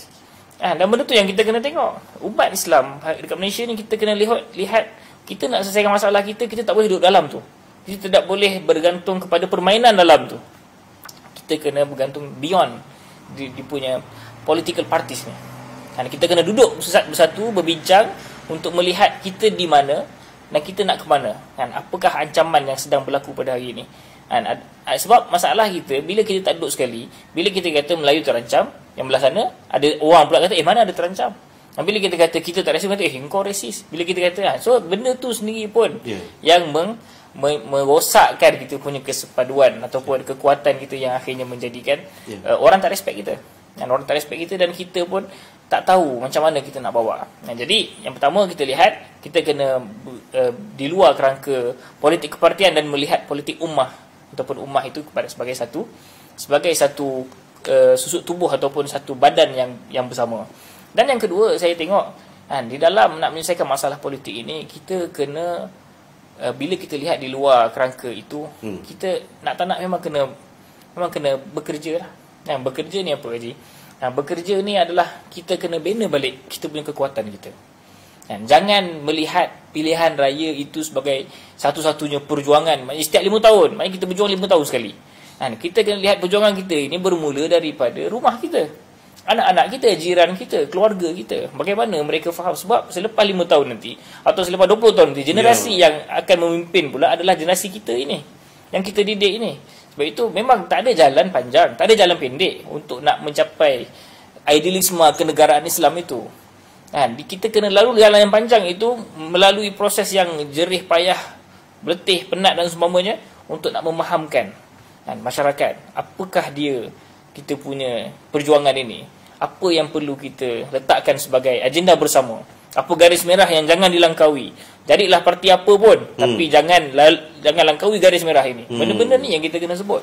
Dan benda tu yang kita kena tengok. Umat Islam dekat Malaysia ni kita kena lihat kita nak selesaikan masalah kita tak boleh duduk dalam tu. Kita tidak boleh bergantung kepada permainan dalam tu. Kita kena bergantung beyond di punya political parties ni. Kita kena duduk bersatu, berbincang untuk melihat kita di mana dan kita nak ke mana. Apakah ancaman yang sedang berlaku pada hari ini. Sebab masalah kita, bila kita tak duduk sekali, bila kita kata Melayu terancam, yang belah sana, ada orang pula kata, mana ada terancam. Bila kita kata kita tak rasis, kata kau rasis. Bila kita kata, so benda tu sendiri pun yang merosakkan kita punya kesepaduan ataupun kekuatan kita yang akhirnya menjadikan orang tak respect kita. Orang tak respect kita dan kita pun tak tahu macam mana kita nak bawa. Jadi yang pertama kita lihat, kita kena di luar kerangka politik kepartian dan melihat politik ummah ataupun ummah itu sebagai satu susuk tubuh ataupun satu badan yang bersama. Dan yang kedua saya tengok di dalam nak menyelesaikan masalah politik ini, kita kena bila kita lihat di luar kerangka itu, kita nak tak nak memang kena bekerja lah. Bekerja ni apa Haji? Bekerja ni adalah kita kena bina balik kita punya kekuatan kita. Jangan melihat pilihan raya itu sebagai satu-satunya perjuangan. Setiap 5 tahun, maknanya kita berjuang 5 tahun sekali. Kita kena lihat perjuangan kita ini bermula daripada rumah kita. Anak-anak kita, jiran kita, keluarga kita. Bagaimana mereka faham. Sebab selepas 5 tahun nanti, atau selepas 20 tahun nanti, generasi yang akan memimpin pula adalah generasi kita ini, yang kita didik ini. Sebab itu memang tak ada jalan panjang, tak ada jalan pendek untuk nak mencapai idealisme kenegaraan Islam itu. Kita kena lalu jalan yang panjang itu melalui proses yang jerih payah, letih, penat dan seumpamanya untuk nak memahamkan masyarakat apakah dia kita punya perjuangan ini. Apa yang perlu kita letakkan sebagai agenda bersama. Apa garis merah yang jangan dilangkaui. Jadilah parti apa pun, tapi jangan langkaui garis merah ini. Benda-benda ni yang kita kena sebut.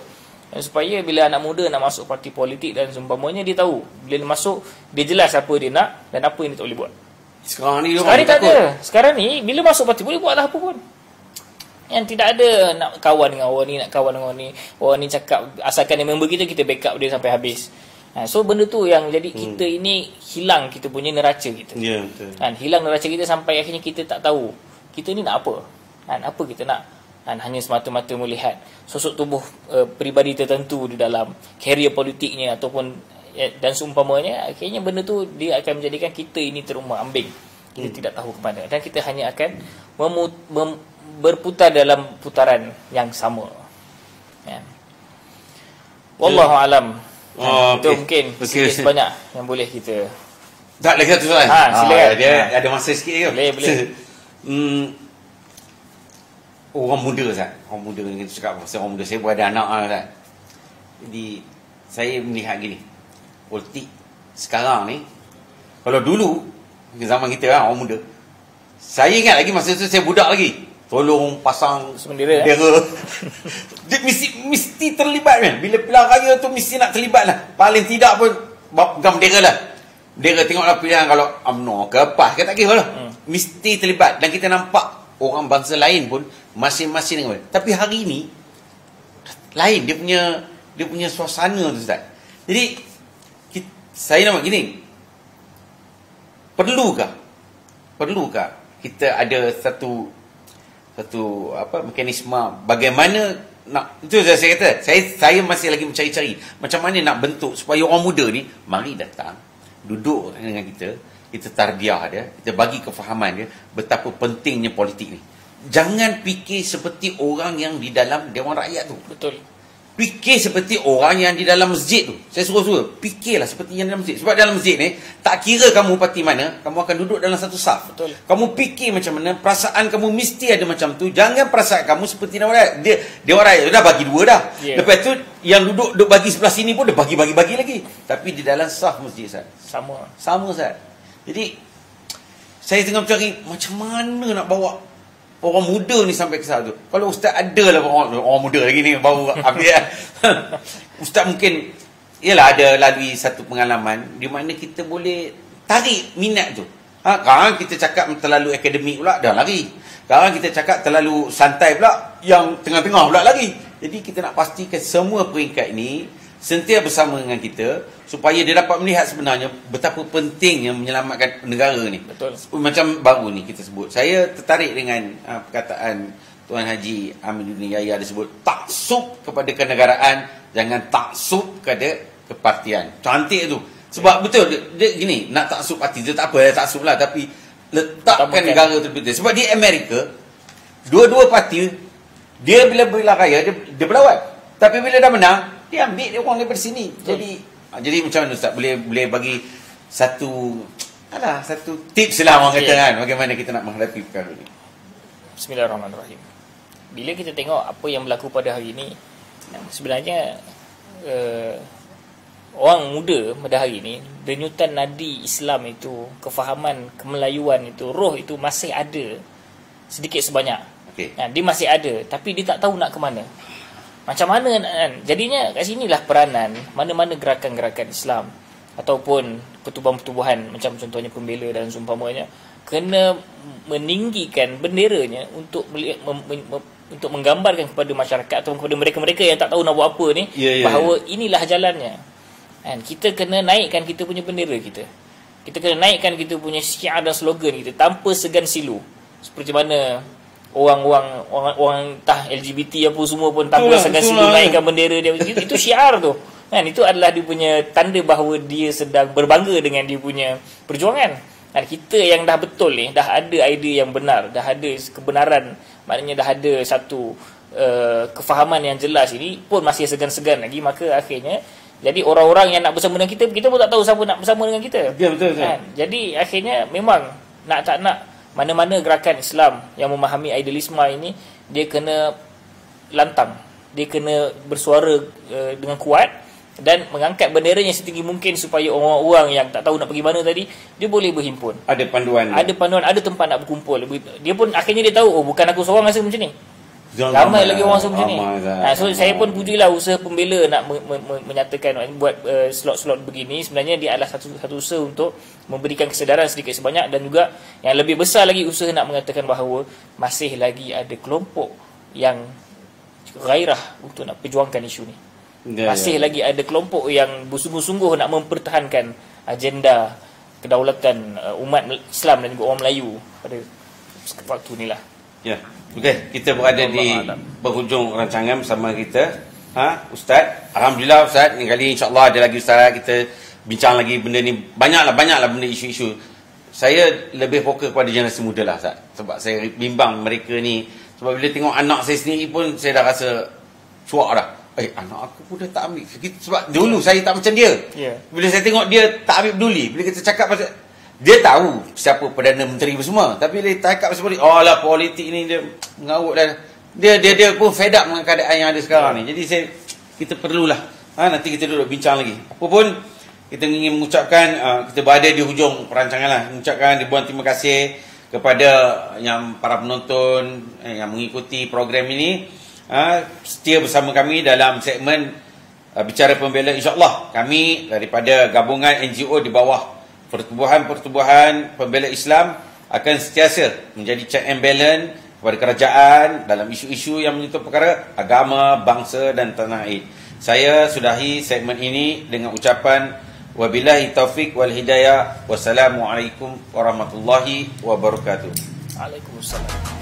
Dan supaya bila anak muda nak masuk parti politik dan seumpamanya, dia tahu. Bila dia masuk, dia jelas apa dia nak dan apa yang dia tak boleh buat. Sekarang ni tak ada. Sekarang ni bila masuk parti boleh buatlah apa pun. Yang tidak ada nak kawan dengan orang ni, nak kawan dengan orang ni. Orang ni cakap asalkan dia member kita backup dia sampai habis. So benda tu yang jadi kita ini hilang kita punya neraca kita. Betul. Hilang neraca kita sampai akhirnya kita tak tahu kita ni nak apa. Apa kita nak. Hanya semata-mata melihat sosok tubuh peribadi tertentu di dalam karier politiknya ataupun dan seumpamanya, akhirnya benda tu dia akan menjadikan kita ini terumbang-ambing. Kita tidak tahu ke mana dan kita hanya akan berputar dalam putaran yang sama. Wallahu alam. Itu mungkin sikit sebanyak yang boleh kita. Tak lagi satu soalan. Silakan. Dia ada masa sikit ke? Boleh. Orang muda Ustaz. Orang muda ni kita cakap pasal orang muda. Saya pun ada anak Ustaz. Jadi saya melihat gini. Politik sekarang ni, kalau dulu zaman kita orang muda, saya ingat lagi masa tu saya budak lagi. Tolong pasang bendera. Dia mesti terlibat kan. Bila pilihan raya tu mesti nak terlibat lah. Paling tidak pun pegang bendera lah. Bendera tengoklah pilihan kalau UMNO ke PAS ke tak kira lah. Mesti terlibat. Dan kita nampak orang bangsa lain pun masing-masing dengan. Tapi hari ni lain dia punya suasana tu Ustaz. Jadi saya nak gini. Perlukah kita ada satu mekanisme bagaimana nak, itu saya kata saya masih lagi mencari-cari macam mana nak bentuk supaya orang muda ni mari datang duduk dengan kita tarbiah dia, kita bagi kefahaman dia betapa pentingnya politik ni. Jangan fikir seperti orang yang di dalam Dewan Rakyat tu. Betul. Fikir seperti orang yang di dalam masjid tu. Saya suruh-suruh fikirlah seperti yang dalam masjid. Sebab dalam masjid ni tak kira kamu parti mana, kamu akan duduk dalam satu saf. Betul. Kamu fikir macam mana, perasaan kamu mesti ada macam tu. Jangan perasaan kamu seperti Dewan Rakyat. Dewan Rakyat tu dah bagi 2 dah. Lepas tu yang duduk bagi sebelah sini pun dia bagi lagi. Tapi di dalam saf masjid Ustaz, sama Ustaz. Jadi saya tengah mencari macam mana nak bawa orang muda ni sampai ke sana tu. Kalau ustaz ada lah orang muda lagi ni baru habis kan. Ustaz mungkin ialah ada lalui satu pengalaman di mana kita boleh tarik minat tu. Sekarang kita cakap terlalu akademik pula dah lari. Sekarang kita cakap terlalu santai pula, yang tengah-tengah pula lagi. Jadi kita nak pastikan semua peringkat ini sentiasa bersama dengan kita supaya dia dapat melihat sebenarnya betapa pentingnya menyelamatkan negara ni. Betul. Macam baru ni kita sebut. Saya tertarik dengan perkataan Tuan Haji Amiduddin Yahya dia sebut taksub kepada kenegaraan, jangan taksub kepada kepartian. Cantik tu. Sebab betul dia gini, nak taksub parti dia tak apa, taksub lah, tapi letakkan negara tu betul. Sebab di Amerika dua-dua parti dia bila raya dia berlawan. Tapi bila dah menang, dia ambil dia orang daripada sini. Jadi macam mana Ustaz boleh bagi satu tips lah orang kata kan, bagaimana kita nak menghadapi perkara ni. Bismillahirrahmanirrahim. Bila kita tengok apa yang berlaku pada hari ini, sebenarnya orang muda pada hari ini, denyutan nadi Islam itu, kefahaman kemelayuan itu, roh itu masih ada sedikit sebanyak. Dia masih ada, tapi dia tak tahu nak ke mana. Macam mana kan? Jadinya kat sinilah peranan mana-mana gerakan-gerakan Islam ataupun pertubuhan-pertubuhan macam contohnya Pembela dan seumpamanya kena meninggikan benderanya untuk untuk menggambarkan kepada masyarakat atau kepada mereka-mereka yang tak tahu nak buat apa ni, bahawa inilah jalannya. Kan? Kita kena naikkan kita punya bendera kita. Kita kena naikkan kita punya syiar dan slogan kita tanpa segan silu. Seperti mana orang entah LGBT apa semua pun tanpa segan silu naikkan bendera dia. Itu syiar tu. Kan? Itu adalah dia punya tanda bahawa dia sedang berbangga dengan dia punya perjuangan. Dan kita yang dah betul ni, dah ada idea yang benar, dah ada kebenaran, maknanya dah ada satu kefahaman yang jelas ini pun masih segan-segan lagi, maka akhirnya jadi orang-orang yang nak bersama dengan kita pun tak tahu siapa nak bersama dengan kita. Ya, betul. Kan? Jadi akhirnya memang nak tak nak mana-mana gerakan Islam yang memahami idealisme ini, dia kena lantang, dia kena bersuara dengan kuat dan mengangkat benderanya setinggi mungkin supaya orang-orang yang tak tahu nak pergi mana tadi, dia boleh berhimpun. Ada panduan, ada tempat nak berkumpul. Dia pun akhirnya dia tahu, oh bukan aku seorang rasa macam ni, ramai lagi orang rasa macam ni. So saya pun pujilah usaha Pembela nak menyatakan buat slot-slot begini. Sebenarnya dia adalah satu usaha untuk memberikan kesedaran sedikit sebanyak, dan juga yang lebih besar lagi usaha nak mengatakan bahawa masih lagi ada kelompok yang gairah untuk nak perjuangkan isu ni. Masih lagi ada kelompok yang bersungguh-sungguh nak mempertahankan agenda kedaulatan umat Islam dan juga orang Melayu pada waktu inilah. Ya. Okey, kita berada di penghujung rancangan bersama kita. Ustaz, alhamdulillah Ustaz, ni kali insya-Allah ada lagi Ustaz, kita bincang lagi benda ni, banyaklah benda isu-isu. Saya lebih fokus pada generasi muda lah Ustaz, sebab saya bimbang mereka ni, sebab bila tengok anak saya sendiri pun saya dah rasa cuak dah. Anak aku pun dah tak ambil. Sebab dulu saya tak macam dia. Bila saya tengok dia tak ambil peduli, bila kita cakap pasal, dia tahu siapa Perdana Menteri semua, tapi bila cakap pasal politik, lah politik ni dia mengarut dah. Dia pun fed up dengan keadaan yang ada sekarang ni. Jadi kita perlulah nanti kita duduk bincang lagi. Apa pun kita ingin mengucapkan, kita berada di hujung perancangan lah, mengucapkan ribuan terima kasih kepada yang para penonton yang mengikuti program ini, setia bersama kami dalam segmen Bicara Pembela. InsyaAllah kami daripada gabungan NGO di bawah Pertubuhan Pembela Islam akan sentiasa menjadi check and balance kepada kerajaan dalam isu-isu yang menyentuh perkara agama, bangsa dan tanah air. Saya sudahi segmen ini dengan ucapan wabillahi taufiq wal hidayah. Wassalamualaikum warahmatullahi wabarakatuh. Waalaikumsalam.